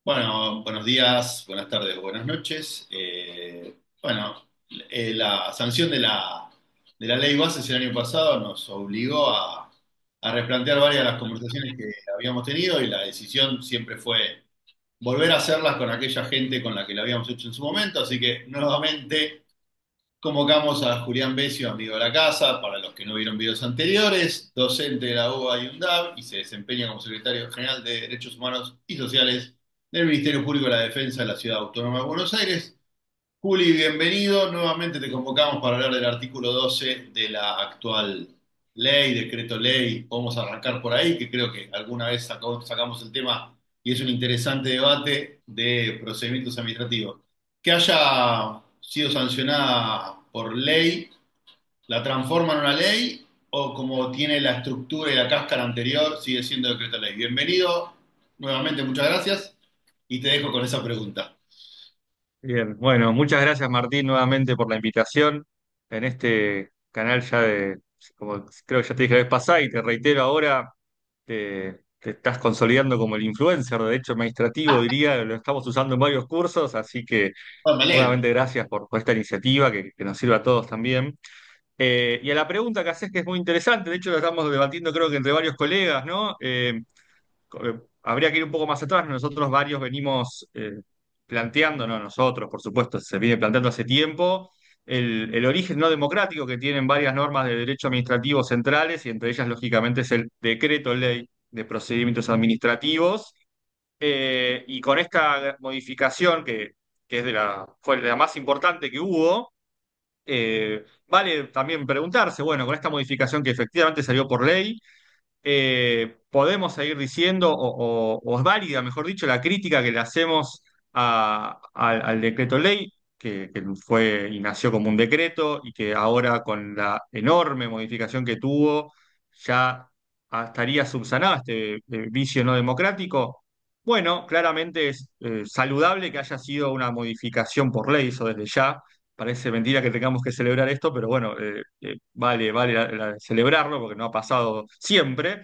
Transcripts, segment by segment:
Bueno, buenos días, buenas tardes, buenas noches. La sanción de la ley bases el año pasado nos obligó a replantear varias de las conversaciones que habíamos tenido y la decisión siempre fue volver a hacerlas con aquella gente con la que la habíamos hecho en su momento. Así que nuevamente convocamos a Julián Besio, amigo de la casa, para los que no vieron videos anteriores, docente de la UBA y UNDAV y se desempeña como secretario general de Derechos Humanos y Sociales del Ministerio Público de la Defensa de la Ciudad Autónoma de Buenos Aires. Juli, bienvenido. Nuevamente te convocamos para hablar del artículo 12 de la actual ley, decreto ley. Vamos a arrancar por ahí, que creo que alguna vez sacamos el tema y es un interesante debate de procedimientos administrativos. Que haya sido sancionada por ley, ¿la transforma en una ley o como tiene la estructura y la cáscara anterior, sigue siendo decreto ley? Bienvenido. Nuevamente, muchas gracias y te dejo con esa pregunta. Bien, bueno, muchas gracias Martín nuevamente por la invitación en este canal como creo que ya te dije la vez pasada y te reitero ahora, te estás consolidando como el influencer de derecho administrativo, diría, lo estamos usando en varios cursos, así que Bueno, me alegro. nuevamente gracias por esta iniciativa que nos sirve a todos también. Y a la pregunta que haces que es muy interesante, de hecho lo estamos debatiendo creo que entre varios colegas, ¿no? Habría que ir un poco más atrás. Nosotros varios venimos planteando, no nosotros, por supuesto, se viene planteando hace tiempo, el origen no democrático que tienen varias normas de derecho administrativo centrales, y entre ellas, lógicamente, es el decreto ley de procedimientos administrativos. Y con esta modificación, que es fue de la más importante que hubo, vale también preguntarse, bueno, con esta modificación que efectivamente salió por ley, podemos seguir diciendo, o es válida, mejor dicho, la crítica que le hacemos al decreto ley, que fue y nació como un decreto y que ahora con la enorme modificación que tuvo ya estaría subsanado este vicio no democrático. Bueno, claramente es saludable que haya sido una modificación por ley, eso desde ya. Parece mentira que tengamos que celebrar esto, pero bueno, vale celebrarlo porque no ha pasado siempre.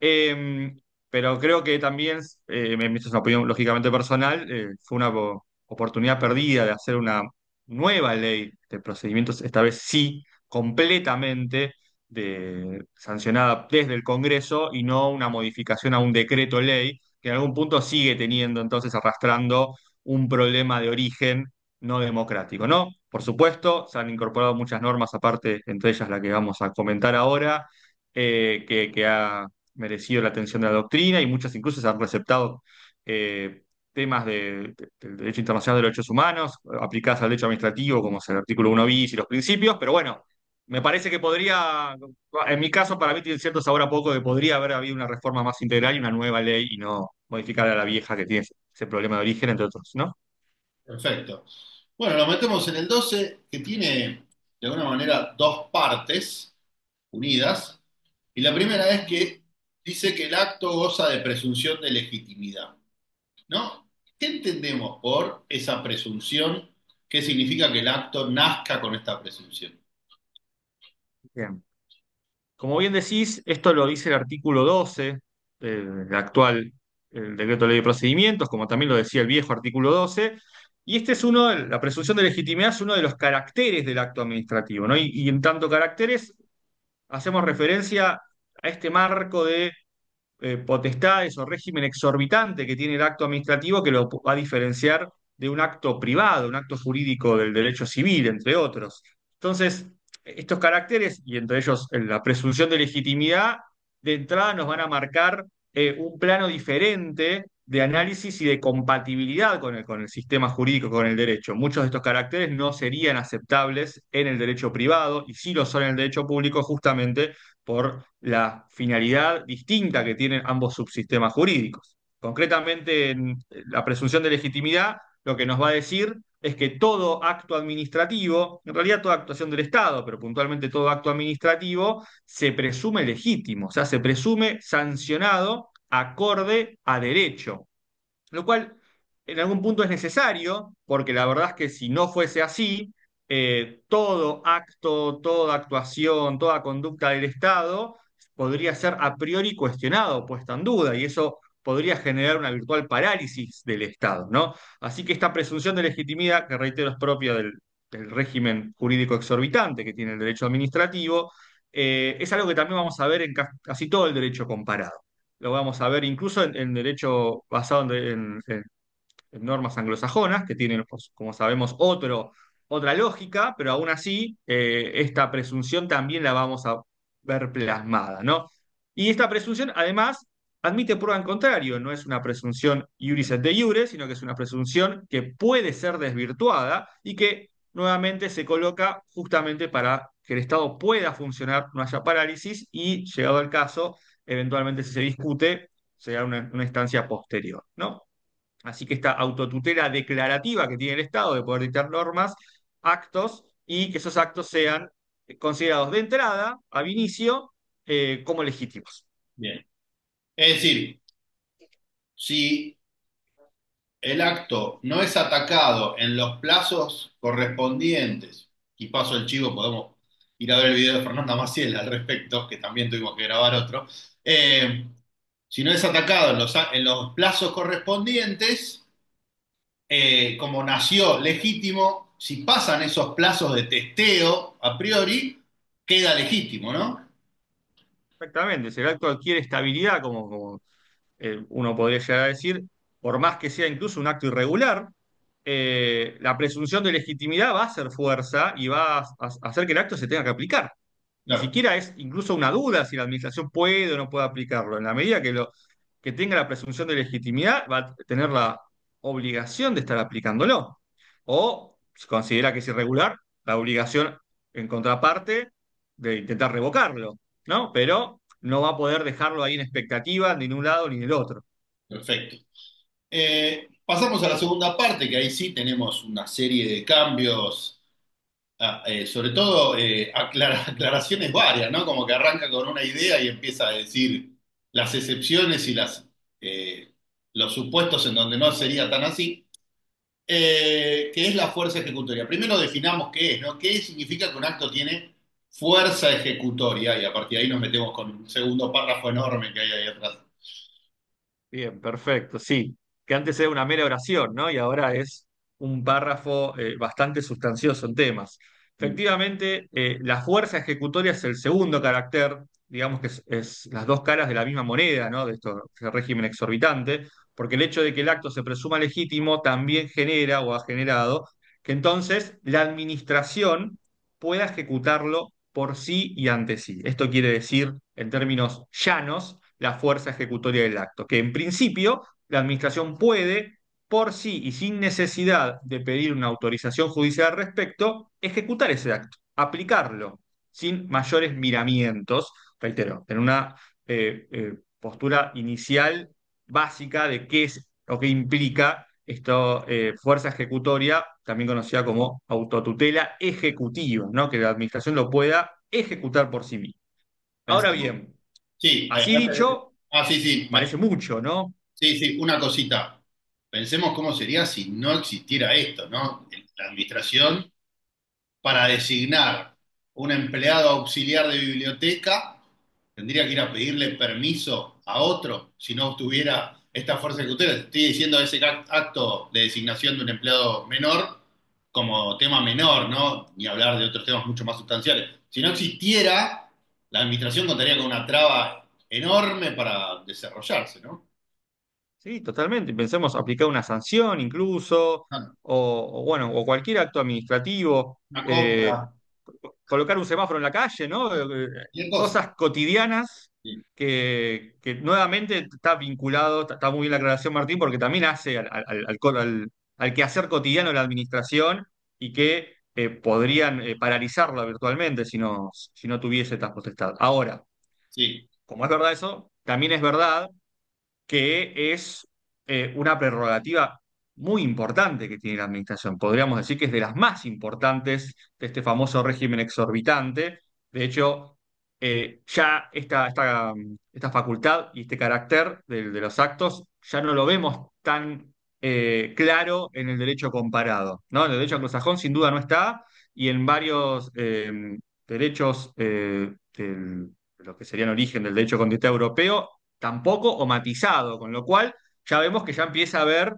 Eh, pero creo que también, esto es una opinión lógicamente personal, fue una oportunidad perdida de hacer una nueva ley de procedimientos, esta vez sí, completamente sancionada desde el Congreso y no una modificación a un decreto ley que en algún punto sigue teniendo entonces arrastrando un problema de origen no democrático, ¿no? Por supuesto, se han incorporado muchas normas aparte, entre ellas la que vamos a comentar ahora, que ha merecido la atención de la doctrina y muchas incluso se han receptado temas del derecho internacional de los derechos humanos aplicadas al derecho administrativo, como es el artículo 1 bis y los principios, pero bueno, me parece que podría, en mi caso, para mí tiene cierto sabor a poco, que podría haber habido una reforma más integral y una nueva ley y no modificar a la vieja que tiene ese problema de origen, entre otros, ¿no? Perfecto. Bueno, nos metemos en el 12 que tiene de alguna manera dos partes unidas. Y la primera es que dice que el acto goza de presunción de legitimidad, ¿no? ¿Qué entendemos por esa presunción? ¿Qué significa que el acto nazca con esta presunción? Bien. Como bien decís, esto lo dice el artículo 12 del actual el decreto de ley de procedimientos, como también lo decía el viejo artículo 12, y este es la presunción de legitimidad es uno de los caracteres del acto administrativo, ¿no? Y en tanto caracteres, hacemos referencia a este marco de potestades o régimen exorbitante que tiene el acto administrativo que lo va a diferenciar de un acto privado, un acto jurídico del derecho civil, entre otros. Entonces, estos caracteres, y entre ellos la presunción de legitimidad, de entrada nos van a marcar un plano diferente de análisis y de compatibilidad con el sistema jurídico, con el derecho. Muchos de estos caracteres no serían aceptables en el derecho privado y sí lo son en el derecho público justamente por la finalidad distinta que tienen ambos subsistemas jurídicos. Concretamente, en la presunción de legitimidad, lo que nos va a decir es que todo acto administrativo, en realidad toda actuación del Estado, pero puntualmente todo acto administrativo, se presume legítimo, o sea, se presume sancionado acorde a derecho, lo cual en algún punto es necesario, porque la verdad es que si no fuese así, todo acto, toda actuación, toda conducta del Estado podría ser a priori cuestionado, puesta en duda, y eso podría generar una virtual parálisis del Estado, ¿no? Así que esta presunción de legitimidad, que reitero es propia del régimen jurídico exorbitante que tiene el derecho administrativo, es algo que también vamos a ver en casi todo el derecho comparado. Lo vamos a ver incluso en derecho basado en normas anglosajonas, que tienen, pues, como sabemos, otra lógica, pero aún así esta presunción también la vamos a ver plasmada, ¿no? Y esta presunción, además, admite prueba en contrario, no es una presunción iuris et de iure, sino que es una presunción que puede ser desvirtuada y que nuevamente se coloca justamente para que el Estado pueda funcionar, no haya parálisis y, llegado el caso, eventualmente si se discute, será una instancia posterior, ¿no? Así que esta autotutela declarativa que tiene el Estado de poder dictar normas, actos, y que esos actos sean considerados de entrada, ab inicio, como legítimos. Bien. Es decir, si el acto no es atacado en los plazos correspondientes, y paso el chivo, podemos ir a ver el video de Fernanda Maciel al respecto, que también tuvimos que grabar otro. Eh, si no es atacado en los plazos correspondientes, como nació legítimo, si pasan esos plazos de testeo a priori, queda legítimo, ¿no? Exactamente, si el acto adquiere estabilidad, como uno podría llegar a decir, por más que sea incluso un acto irregular, la presunción de legitimidad va a hacer fuerza y va a hacer que el acto se tenga que aplicar. Ni Claro, siquiera es incluso una duda si la administración puede o no puede aplicarlo. En la medida que tenga la presunción de legitimidad, va a tener la obligación de estar aplicándolo. O si considera que es irregular, la obligación en contraparte de intentar revocarlo, ¿no? Pero no va a poder dejarlo ahí en expectativa ni en un lado ni en el otro. perfecto. Pasamos a la segunda parte, que ahí sí tenemos una serie de cambios, sobre todo aclaraciones varias, ¿no? Como que arranca con una idea y empieza a decir las excepciones y los supuestos en donde no sería tan así, que es la fuerza ejecutoria. Primero definamos qué es, ¿no? ¿Qué significa que un acto tiene fuerza ejecutoria? Y a partir de ahí nos metemos con un segundo párrafo enorme que hay ahí atrás. Bien, perfecto, sí. Que antes era una mera oración, ¿no? Y ahora es un párrafo bastante sustancioso en temas. Mm. Efectivamente, la fuerza ejecutoria es el segundo carácter, digamos que es las dos caras de la misma moneda, ¿no? De este régimen exorbitante, porque el hecho de que el acto se presuma legítimo también genera o ha generado que entonces la administración pueda ejecutarlo por sí y ante sí. Esto quiere decir, en términos llanos, la fuerza ejecutoria del acto, que en principio la administración puede, por sí y sin necesidad de pedir una autorización judicial al respecto, ejecutar ese acto, aplicarlo, sin mayores miramientos, reitero, en una postura inicial básica de qué es o qué implica esto, fuerza ejecutoria, también conocida como autotutela ejecutiva, ¿no? Que la administración lo pueda ejecutar por sí misma. Ahora Pensemos, bien, sí, así dicho, sí, sí, parece mucho, ¿no? sí, sí, una cosita. Pensemos cómo sería si no existiera esto, ¿no? La administración para designar un empleado auxiliar de biblioteca tendría que ir a pedirle permiso a otro si no tuviera esta fuerza ejecutoria. Te estoy diciendo ese acto de designación de un empleado menor como tema menor, ¿no? Ni hablar de otros temas mucho más sustanciales. Si no existiera, la administración contaría con una traba enorme para desarrollarse, ¿no? Sí, totalmente. Pensemos aplicar una sanción incluso, Ah, o, bueno, o cualquier acto administrativo, una compra, colocar un semáforo en la calle, ¿no? cualquier cosa. Cosas cotidianas Sí, que nuevamente está vinculado, está muy bien la aclaración, Martín, porque también hace al quehacer cotidiano de la administración y que podrían paralizarla virtualmente si no tuviese esta potestad. Ahora, sí, como es verdad eso, también es verdad que es una prerrogativa muy importante que tiene la administración. Podríamos decir que es de las más importantes de este famoso régimen exorbitante. De hecho, ya esta facultad y este carácter de los actos ya no lo vemos tan claro en el derecho comparado, ¿no? En el derecho anglosajón sin duda no está, y en varios derechos de lo que serían origen del derecho contestado europeo tampoco o matizado, con lo cual ya vemos que ya empieza a haber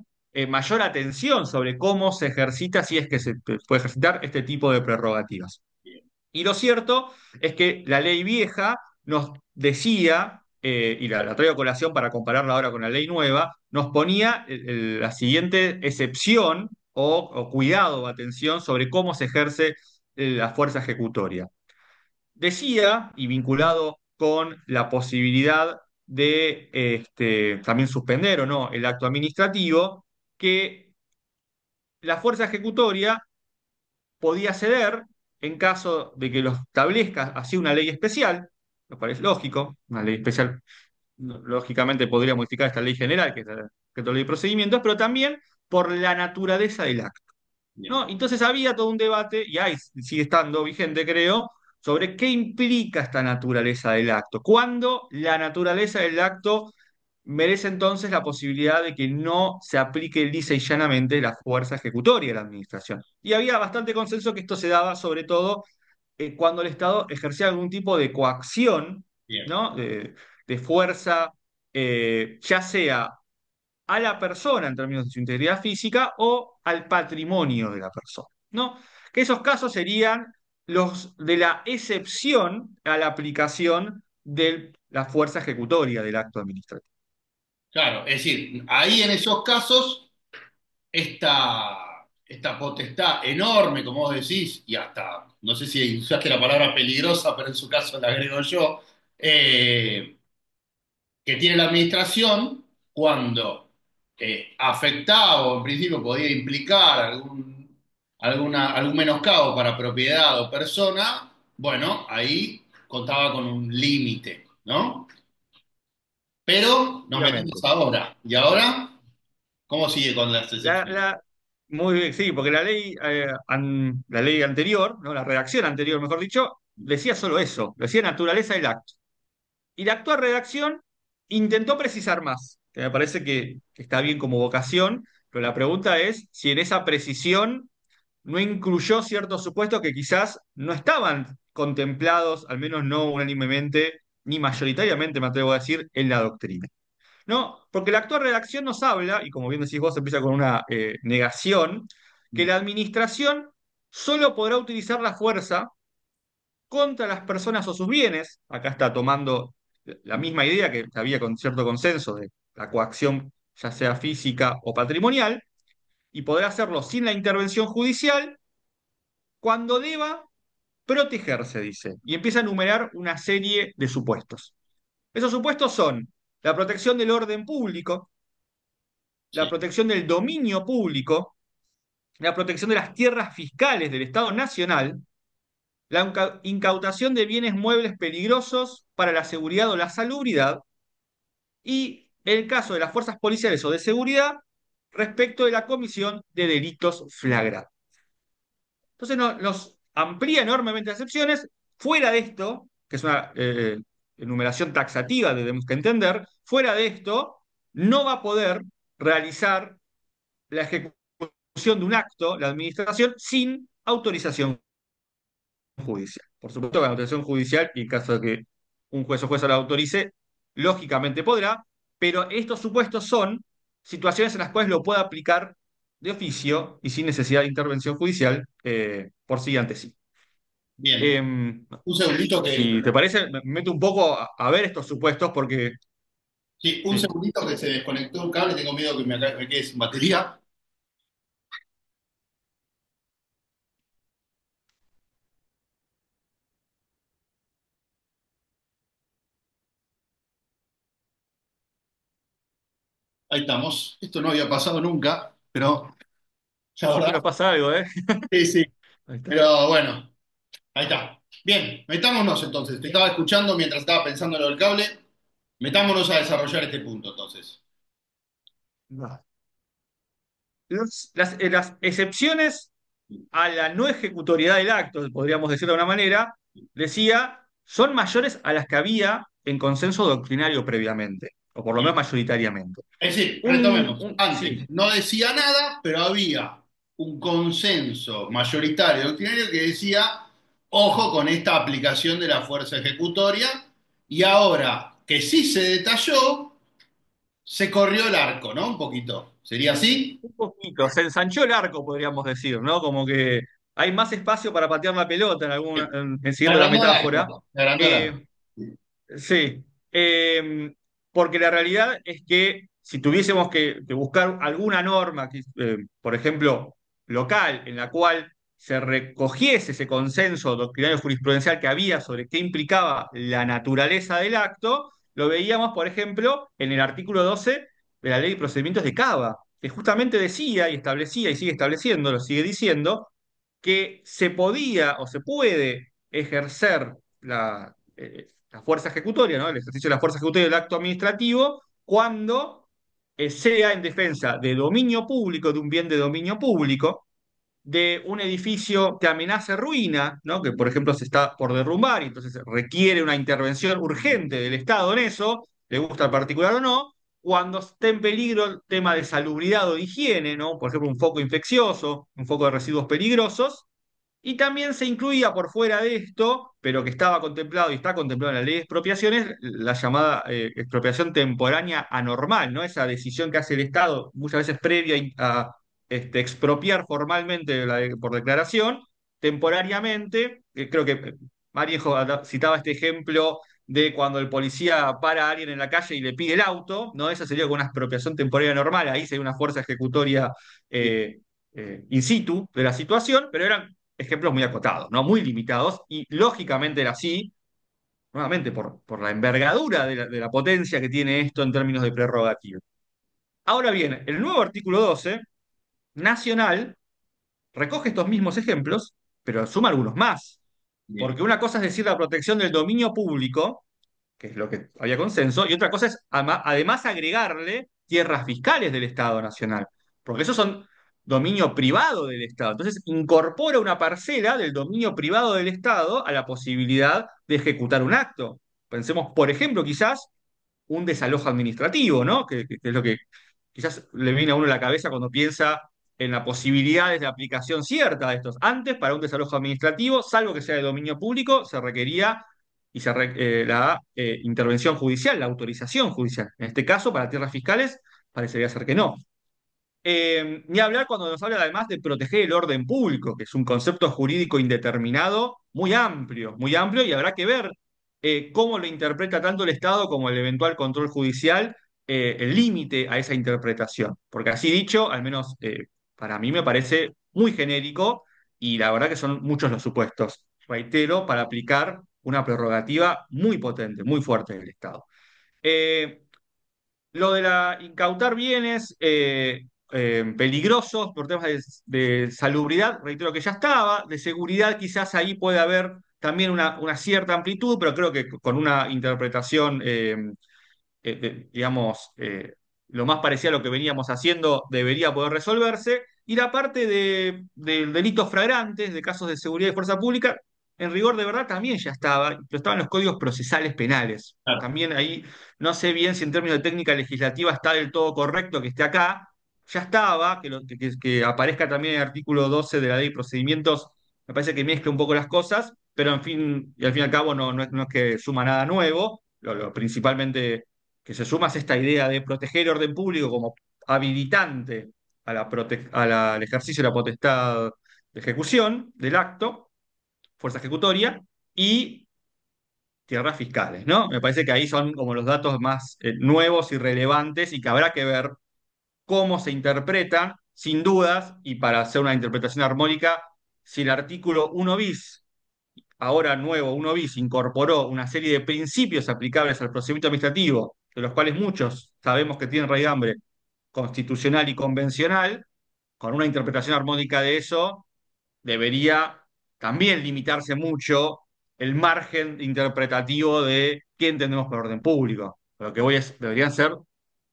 mayor atención sobre cómo se ejercita, si es que se puede ejercitar este tipo de prerrogativas. bien, Y lo cierto es que la ley vieja nos decía, y la traigo a colación para compararla ahora con la ley nueva, nos ponía la siguiente excepción o cuidado o atención sobre cómo se ejerce la fuerza ejecutoria. Decía, y vinculado con la posibilidad de también suspender o no el acto administrativo, que la fuerza ejecutoria podía ceder en caso de que lo establezca así una ley especial, me parece lógico, una ley especial lógicamente podría modificar esta ley general, que es la ley de procedimientos, pero también por la naturaleza del acto. bien. ¿No? Entonces había todo un debate, y ahí sigue estando vigente, creo, sobre qué implica esta naturaleza del acto. ¿Cuándo la naturaleza del acto merece entonces la posibilidad de que no se aplique lisa y llanamente la fuerza ejecutoria de la administración? Y había bastante consenso que esto se daba sobre todo cuando el Estado ejercía algún tipo de coacción, Bien. ¿no? De fuerza, ya sea a la persona en términos de su integridad física o al patrimonio de la persona, ¿no? Que esos casos serían los de la excepción a la aplicación de la fuerza ejecutoria del acto administrativo. Claro, es decir, ahí en esos casos, esta potestad enorme, como vos decís, y hasta, no sé si usaste la palabra peligrosa, pero en su caso la agrego yo, que tiene la administración cuando afectaba o en principio podía implicar algún menoscabo para propiedad o persona, bueno, ahí contaba con un límite, ¿no? Pero nos metemos Efectivamente. ahora. ¿Y ahora cómo sigue con las La, excepciones? la- Muy bien, sí, porque la ley anterior, ¿no? La redacción anterior, mejor dicho, decía solo eso, decía naturaleza del acto. Y la actual redacción intentó precisar más, que me parece que está bien como vocación, pero la pregunta es si en esa precisión no incluyó ciertos supuestos que quizás no estaban contemplados, al menos no unánimemente, ni mayoritariamente, me atrevo a decir, en la doctrina. ¿No? Porque la actual redacción nos habla, y como bien decís vos, empieza con una negación, que la administración solo podrá utilizar la fuerza contra las personas o sus bienes. Acá está tomando la misma idea que había con cierto consenso de la coacción, ya sea física o patrimonial, y podrá hacerlo sin la intervención judicial cuando deba protegerse, dice, y empieza a enumerar una serie de supuestos. Esos supuestos son la protección del orden público, la Sí, protección del dominio público, la protección de las tierras fiscales del Estado Nacional, la incautación de bienes muebles peligrosos para la seguridad o la salubridad, y en el caso de las fuerzas policiales o de seguridad, respecto de la comisión de delitos flagrantes. Entonces nos amplía enormemente las excepciones. Fuera de esto, que es una enumeración taxativa, tenemos que entender, fuera de esto, no va a poder realizar la ejecución de un acto, la administración, sin autorización judicial. Por supuesto, con autorización judicial, y en caso de que un juez o jueza la autorice, lógicamente podrá, pero estos supuestos son situaciones en las cuales lo puede aplicar de oficio y sin necesidad de intervención judicial, por siguiente sí. bien. Em, Un segundito que, si te parece, me meto un poco a ver estos supuestos porque, sí, un sí, segundito que se desconectó un cable, tengo miedo que me quede sin batería. Ahí estamos. Esto no había pasado nunca, pero la siempre verdad, nos pasa algo, ¿eh? sí, sí. Ahí está. Pero bueno, ahí está. Bien, metámonos entonces. Te estaba escuchando mientras estaba pensando en lo del cable. Metámonos a desarrollar este punto entonces. Va. Las excepciones a la no ejecutoriedad del acto, podríamos decir de una manera, decía, son mayores a las que había en consenso doctrinario previamente, o por lo Bien. menos mayoritariamente. Es decir, retomemos. Sí, Antes no decía nada, pero había un consenso mayoritario doctrinario que decía, ojo con esta aplicación de la fuerza ejecutoria, y ahora que sí se detalló, se corrió el arco, ¿no? Un poquito. ¿Sería así? Un poquito, se ensanchó el arco, podríamos decir, ¿no? Como que hay más espacio para patear la pelota, Se siguiendo la agrandó el metáfora. arco. Se agrandó el arco. Eh, Sí, porque la realidad es que si tuviésemos que buscar alguna norma, por ejemplo, local, en la cual se recogiese ese consenso doctrinario jurisprudencial que había sobre qué implicaba la naturaleza del acto, lo veíamos, por ejemplo, en el artículo 12 de la Ley de Procedimientos de Cava, que justamente decía y establecía y sigue estableciendo, lo sigue diciendo, que se podía o se puede ejercer la fuerza ejecutoria, ¿no? El ejercicio de la fuerza ejecutoria del acto administrativo cuando sea en defensa de dominio público, de un bien de dominio público, de un edificio que amenace ruina, ¿no? Que por ejemplo se está por derrumbar y entonces requiere una intervención urgente del Estado en eso, le gusta al particular o no, cuando esté en peligro el tema de salubridad o de higiene, ¿no? Por ejemplo, un foco infeccioso, un foco de residuos peligrosos, y también se incluía por fuera de esto, pero que estaba contemplado y está contemplado en la ley de expropiaciones, la llamada expropiación temporánea anormal, ¿no? Esa decisión que hace el Estado, muchas veces previa a expropiar formalmente por declaración, temporariamente. Creo que Mario citaba este ejemplo de cuando el policía para a alguien en la calle y le pide el auto, ¿no? Esa sería como una expropiación temporaria normal, ahí sería una fuerza ejecutoria eh, in situ de la situación, pero eran ejemplos muy acotados, ¿no? Muy limitados, y lógicamente era así, nuevamente por la envergadura de la potencia que tiene esto en términos de prerrogativa. Ahora bien, el nuevo artículo 12, nacional, recoge estos mismos ejemplos, pero suma algunos más, Bien. porque una cosa es decir la protección del dominio público, que es lo que había consenso, y otra cosa es además agregarle tierras fiscales del Estado Nacional, porque esos son dominio privado del Estado. Entonces incorpora una parcela del dominio privado del Estado a la posibilidad de ejecutar un acto. Pensemos, por ejemplo, quizás un desalojo administrativo, ¿no? Que es lo que quizás le viene a uno a la cabeza cuando piensa en las posibilidades de aplicación cierta de estos. Antes, para un desalojo administrativo, salvo que sea de dominio público, se requería la intervención judicial, la autorización judicial. En este caso, para tierras fiscales, parecería ser que no. Ni hablar cuando nos habla además de proteger el orden público, que es un concepto jurídico indeterminado muy amplio, y habrá que ver cómo lo interpreta tanto el Estado como el eventual control judicial, el límite a esa interpretación. Porque así dicho, al menos para mí me parece muy genérico, y la verdad que son muchos los supuestos, reitero, para aplicar una prerrogativa muy potente, muy fuerte del Estado. Eh, lo de la incautar bienes peligrosos por temas de salubridad, reitero que ya estaba. De seguridad, quizás ahí puede haber también una cierta amplitud, pero creo que con una interpretación, digamos, lo más parecido a lo que veníamos haciendo, debería poder resolverse. Y la parte de delitos flagrantes, de casos de seguridad y fuerza pública, en rigor de verdad también ya estaba, pero estaban los códigos procesales penales. Claro. También ahí no sé bien si en términos de técnica legislativa está del todo correcto que esté acá. Ya estaba, que aparezca también en el artículo 12 de la ley de procedimientos, me parece que mezcla un poco las cosas, pero en fin, y al fin y al cabo no es que suma nada nuevo. Lo principalmente que se suma es esta idea de proteger el orden público como habilitante al ejercicio de la potestad de ejecución del acto, fuerza ejecutoria, y tierras fiscales, ¿no? Me parece que ahí son como los datos más nuevos y relevantes, y que habrá que ver cómo se interpretan, sin dudas, y para hacer una interpretación armónica, si el artículo 1 bis, ahora nuevo 1 bis, incorporó una serie de principios aplicables al procedimiento administrativo, de los cuales muchos sabemos que tienen raigambre constitucional y convencional. Con una interpretación armónica de eso, debería también limitarse mucho el margen interpretativo de qué entendemos por orden público. Lo que voy es, deberían ser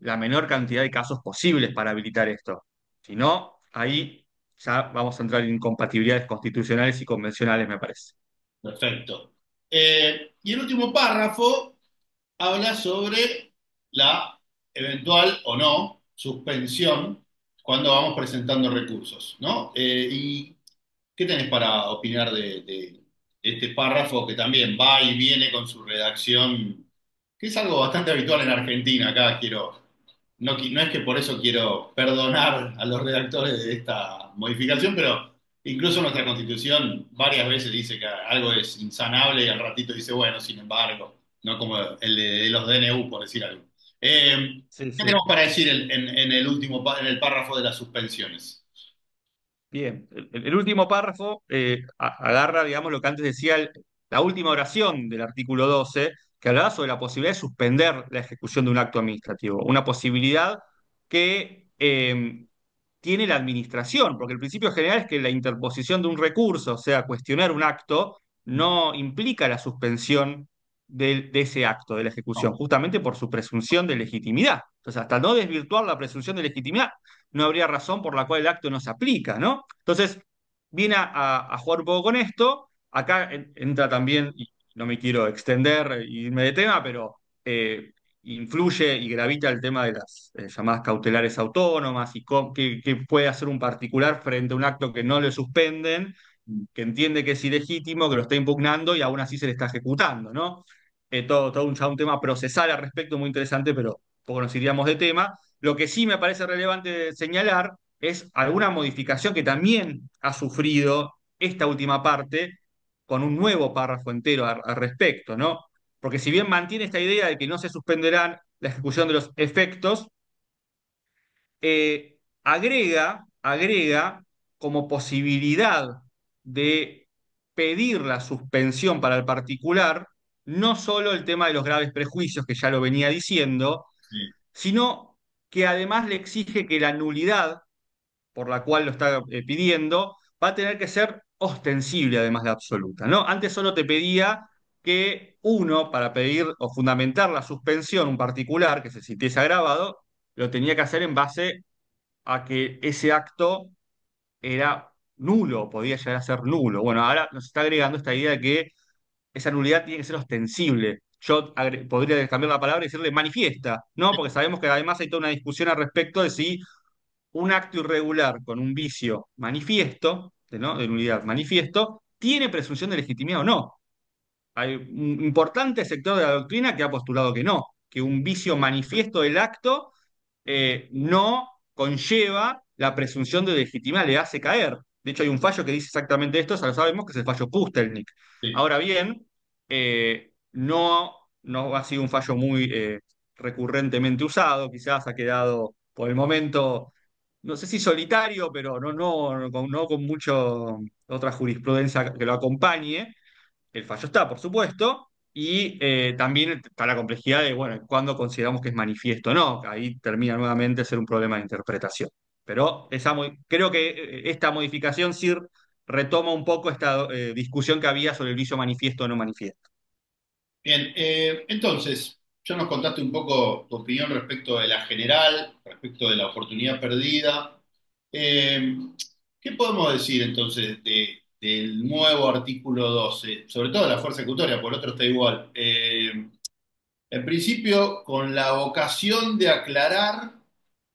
la menor cantidad de casos posibles para habilitar esto. Si no, ahí ya vamos a entrar en incompatibilidades constitucionales y convencionales, me parece. Perfecto. Y el último párrafo habla sobre la eventual o no suspensión cuando vamos presentando recursos, ¿no? ¿Y qué tenés para opinar de este párrafo que también va y viene con su redacción que es algo bastante habitual en Argentina. Acá no, no es que por eso quiero perdonar a los redactores de esta modificación, pero incluso nuestra Constitución varias veces dice que algo es insanable y al ratito dice, bueno, sin embargo, no como de los DNU, por decir algo. Sí, ¿Qué sí. tenemos para decir en el último, en el párrafo de las suspensiones? Bien, el último párrafo agarra, digamos, lo que antes decía la última oración del artículo 12, que hablaba sobre la posibilidad de suspender la ejecución de un acto administrativo, una posibilidad que tiene la administración, porque el principio general es que la interposición de un recurso, o sea, cuestionar un acto, no implica la suspensión de ese acto, de la ejecución, No. justamente por su presunción de legitimidad. Entonces, hasta no desvirtuar la presunción de legitimidad, no habría razón por la cual el acto no se aplica, ¿no? Entonces, viene a jugar un poco con esto. Acá entra también, y no me quiero extender e irme de tema, pero influye y gravita el tema de las llamadas cautelares autónomas y qué puede hacer un particular frente a un acto que no le suspenden, que entiende que es ilegítimo, que lo está impugnando y aún así se le está ejecutando, ¿no? Todo ya un tema procesal al respecto muy interesante, pero poco nos iríamos de tema. Lo que sí me parece relevante señalar es alguna modificación que también ha sufrido esta última parte con un nuevo párrafo entero al respecto, ¿no? Porque si bien mantiene esta idea de que no se suspenderán la ejecución de los efectos, agrega como posibilidad de pedir la suspensión para el particular, no solo el tema de los graves prejuicios, que ya lo venía diciendo, Sí, sino que además le exige que la nulidad por la cual lo está pidiendo va a tener que ser ostensible además de absoluta, ¿no? Antes solo te pedía que uno, para pedir o fundamentar la suspensión, un particular que se sintiese agravado, lo tenía que hacer en base a que ese acto era nulo, podía llegar a ser nulo. Bueno, ahora nos está agregando esta idea de que esa nulidad tiene que ser ostensible. Yo podría cambiar la palabra y decirle manifiesta, ¿no? Porque sabemos que además hay toda una discusión al respecto de si un acto irregular con un vicio manifiesto, ¿no? De nulidad manifiesto, tiene presunción de legitimidad o no. Hay un importante sector de la doctrina que ha postulado que no, que un vicio manifiesto del acto no conlleva la presunción de legitimidad, le hace caer. De hecho, hay un fallo que dice exactamente esto, ya lo sabemos, que es el fallo Pustelnik. sí. Ahora bien, no ha sido un fallo muy recurrentemente usado, quizás ha quedado por el momento, no sé si solitario, pero no con mucho otra jurisprudencia que lo acompañe. El fallo está, por supuesto, y también está la complejidad de, bueno, cuándo consideramos que es manifiesto o no. Ahí termina nuevamente ser un problema de interpretación. Pero creo que esta modificación sí retoma un poco esta discusión que había sobre el vicio manifiesto o no manifiesto. Bien, entonces, ya nos contaste un poco tu opinión respecto de la general, respecto de la oportunidad perdida. Eh, ¿Qué podemos decir entonces del nuevo artículo 12? Sobre todo la fuerza ejecutoria, por el otro está igual. En principio, con la vocación de aclarar,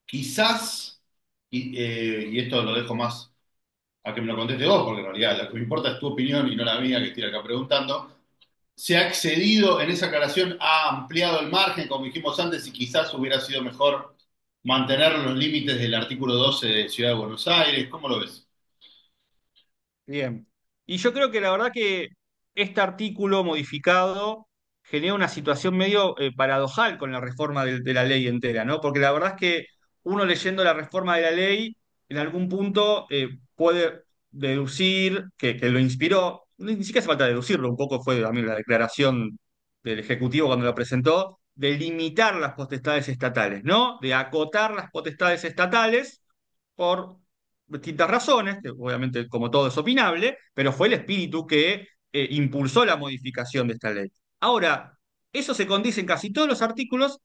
quizás, y esto lo dejo más a que me lo conteste vos, porque en realidad lo que me importa es tu opinión y no la mía que estoy acá preguntando. Se ha excedido en esa aclaración, ha ampliado el margen, como dijimos antes, y quizás hubiera sido mejor mantener los límites del artículo 12 de Ciudad de Buenos Aires. ¿Cómo lo ves? Bien. Y yo creo que la verdad que este artículo modificado genera una situación medio paradojal con la reforma de la ley entera, ¿no? Porque la verdad es que uno leyendo la reforma de la ley, en algún punto puede deducir que lo inspiró, ni siquiera hace falta deducirlo, un poco fue también la declaración del Ejecutivo cuando lo presentó, de limitar las potestades estatales, ¿no? De acotar las potestades estatales por distintas razones, que obviamente como todo es opinable, pero fue el espíritu que impulsó la modificación de esta ley. Ahora, eso se condice en casi todos los artículos,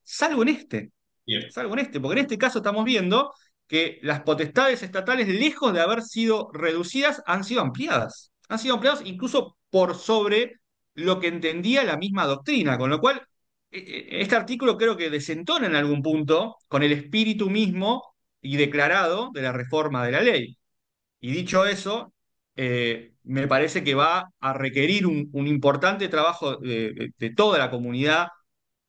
Bien, salvo en este, porque en este caso estamos viendo que las potestades estatales, lejos de haber sido reducidas, han sido ampliadas incluso por sobre lo que entendía la misma doctrina, con lo cual este artículo creo que desentona en algún punto con el espíritu mismo y declarado de la reforma de la ley. Y dicho eso, me parece que va a requerir un importante trabajo de toda la comunidad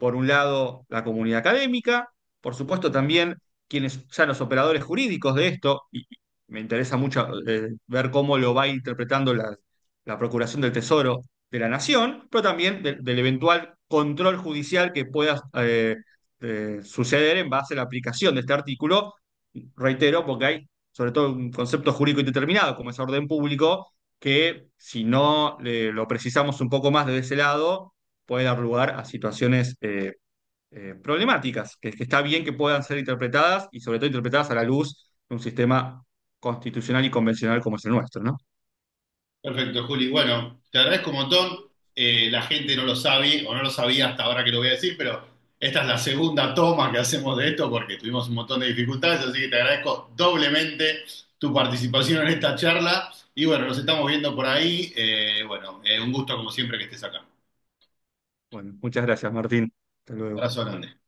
por un lado, la comunidad académica, por supuesto también quienes sean los operadores jurídicos de esto, y me interesa mucho ver cómo lo va interpretando la Procuración del Tesoro de la Nación, pero también del eventual control judicial que pueda suceder en base a la aplicación de este artículo. Reitero, porque hay sobre todo un concepto jurídico indeterminado, como es orden público, que si no lo precisamos un poco más desde ese lado, puede dar lugar a situaciones problemáticas, que está bien que puedan ser interpretadas y sobre todo interpretadas a la luz de un sistema constitucional y convencional como es el nuestro, ¿no? Perfecto, Juli. Bueno, te agradezco un montón. La gente no lo sabe o no lo sabía hasta ahora que lo voy a decir, pero esta es la segunda toma que hacemos de esto porque tuvimos un montón de dificultades, así que te agradezco doblemente tu participación en esta charla. Y bueno, nos estamos viendo por ahí. Bueno, un gusto como siempre que estés acá. Bueno, muchas gracias, Martín. Hasta luego. Abrazo grande.